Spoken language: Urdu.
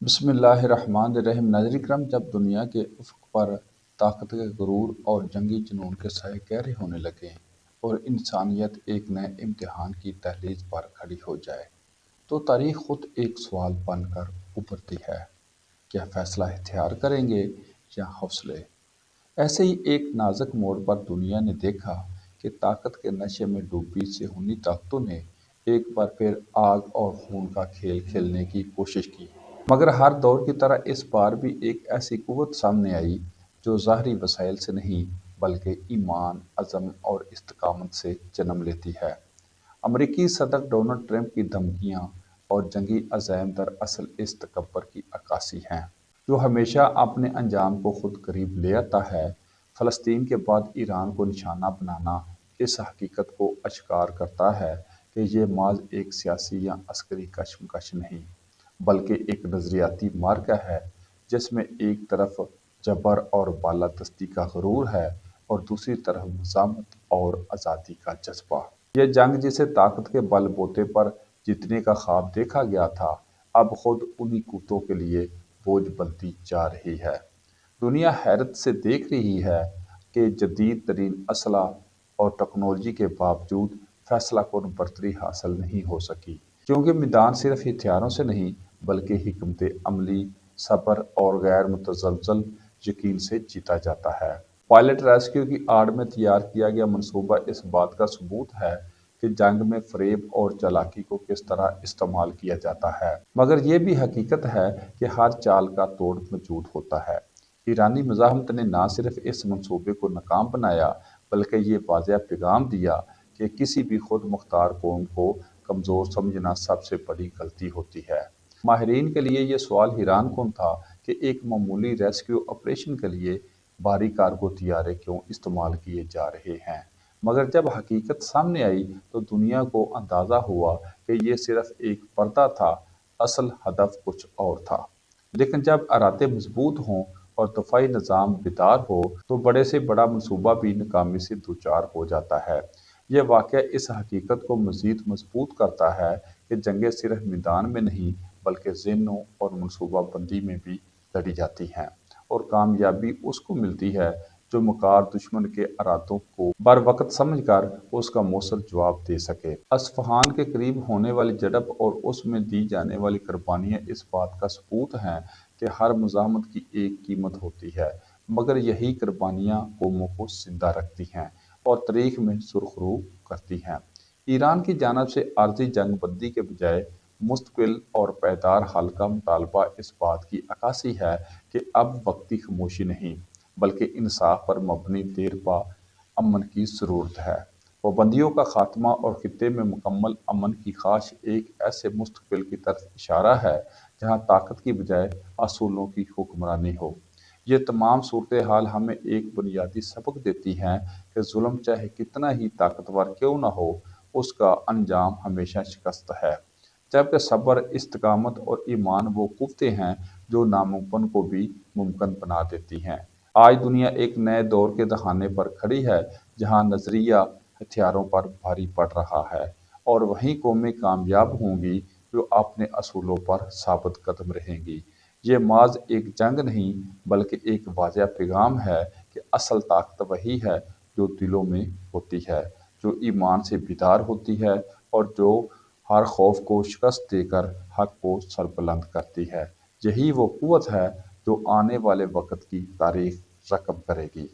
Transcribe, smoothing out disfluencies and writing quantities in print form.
بسم اللہ الرحمن الرحیم۔ ناظرین کرام، جب دنیا کے افق پر طاقت کے غرور اور جنگی جنون کے سائے گہرے ہونے لگے اور انسانیت ایک نئے امتحان کی دہلیز پر کھڑی ہو جائے تو تاریخ خود ایک سوال بن کر ابھرتی ہے۔ کیا فیصلہ ہتھیار کریں گے یا حوصلے؟ ایسے ہی ایک نازک موڑ پر دنیا نے دیکھا کہ طاقت کے نشے میں ڈوبی صہیونی طاقتوں نے ایک بار پھر آگ اور خون کا کھیل کھیلنے کی کوشش کی۔ مگر ہر دور کی طرح اس بار بھی ایک ایسی قوت سامنے آئی جو ظاہری وسائل سے نہیں بلکہ ایمان، عزم اور استقامت سے جنم لیتی ہے۔ امریکی صدر ڈونلڈ ٹرمپ کی دھمکیاں اور جنگی عزائم دراصل اس تکبر کی عکاسی ہیں جو ہمیشہ اپنے انجام کو خود قریب لے آتا ہے۔ فلسطین کے بعد ایران کو نشانہ بنانا اس حقیقت کو اشکار کرتا ہے کہ یہ محض ایک سیاسی یا عسکری کشمکش نہیں بلکہ ایک نظریاتی معرکہ ہے جس میں ایک طرف جبر اور بالادستی کا غرور ہے اور دوسری طرف مزاحمت اور آزادی کا جذبہ۔ یہ جنگ جسے طاقت کے بل بوتے پر جیتنے کا خواب دیکھا گیا تھا، اب خود انہی قوتوں کے لیے بوجھ بنتی جا رہی ہے۔ دنیا حیرت سے دیکھ رہی ہے کہ جدید ترین اسلحہ اور ٹیکنالوجی کے باوجود فیصلہ کن برتری حاصل نہیں ہو سکی، کیونکہ میدان صرف ہتھیاروں سے نہیں بلکہ حکمت عملی، صبر اور غیر متزلزل یقین سے جیتا جاتا ہے۔ پائلٹ ریسکیو کی آڑ میں تیار کیا گیا منصوبہ اس بات کا ثبوت ہے کہ جنگ میں فریب اور چالاکی کو کس طرح استعمال کیا جاتا ہے، مگر یہ بھی حقیقت ہے کہ ہر چال کا توڑ موجود ہوتا ہے۔ ایرانی مزاحمت نے نہ صرف اس منصوبے کو ناکام بنایا بلکہ یہ واضح پیغام دیا کہ کسی بھی خود مختار قوم کو کمزور سمجھنا سب سے بڑی غلطی ہوتی ہے۔ ماہرین کے لیے یہ سوال حیران کن تھا کہ ایک معمولی ریسکیو آپریشن کے لیے بھاری کارگو طیارے کیوں استعمال کیے جا رہے ہیں، مگر جب حقیقت سامنے آئی تو دنیا کو اندازہ ہوا کہ یہ صرف ایک پردہ تھا، اصل ہدف کچھ اور تھا۔ لیکن جب ارادے مضبوط ہوں اور دفاعی نظام بیدار ہو تو بڑے سے بڑا منصوبہ بھی ناکامی سے دوچار ہو جاتا ہے۔ یہ واقعہ اس حقیقت کو مزید مضبوط کرتا ہے کہ جنگیں صرف میدان میں نہیں بلکہ ذہنوں اور منصوبہ بندی میں بھی لڑی جاتی ہیں، اور کامیابی اس کو ملتی ہے جو مکار دشمن کے ارادوں کو بروقت سمجھ کر اس کا مؤثر جواب دے سکے۔ اصفہان کے قریب ہونے والی جھڑپ اور اس میں دی جانے والی قربانیاں اس بات کا ثبوت ہیں کہ ہر مزاحمت کی ایک قیمت ہوتی ہے، مگر یہی قربانیاں قوموں کو زندہ رکھتی ہیں اور تاریخ میں سرخرو کرتی ہیں۔ ایران کی جانب سے عارضی جنگ بندی کے بجائے مستقل اور پائیدار حل کا مطالبہ اس بات کی عکاسی ہے کہ اب وقتی خاموشی نہیں بلکہ انصاف پر مبنی دیرپا امن کی ضرورت ہے۔ پابندیوں کا خاتمہ اور خطے میں مکمل امن کی خواہش ایک ایسے مستقبل کی طرف اشارہ ہے جہاں طاقت کی بجائے اصولوں کی حکمرانی ہو۔ یہ تمام صورتحال ہمیں ایک بنیادی سبق دیتی ہیں کہ ظلم چاہے کتنا ہی طاقتور کیوں نہ ہو، اس کا انجام ہمیشہ شکست ہے، جبکہ صبر، استقامت اور ایمان وہ قوتیں ہیں جو ناممکن کو بھی ممکن بنا دیتی ہیں۔ آج دنیا ایک نئے دور کے دہانے پر کھڑی ہے جہاں نظریہ ہتھیاروں پر بھاری پڑ رہا ہے، اور وہیں قومیں کامیاب ہوں گی جو اپنے اصولوں پر ثابت قدم رہیں گی۔ یہ محض ایک جنگ نہیں بلکہ ایک واضح پیغام ہے کہ اصل طاقت وہی ہے جو دلوں میں ہوتی ہے، جو ایمان سے بیدار ہوتی ہے اور جو ہر خوف کو شکست دے کر حق کو سربلند کرتی ہے۔ یہی وہ قوت ہے جو آنے والے وقت کی تاریخ رقم کرے گی۔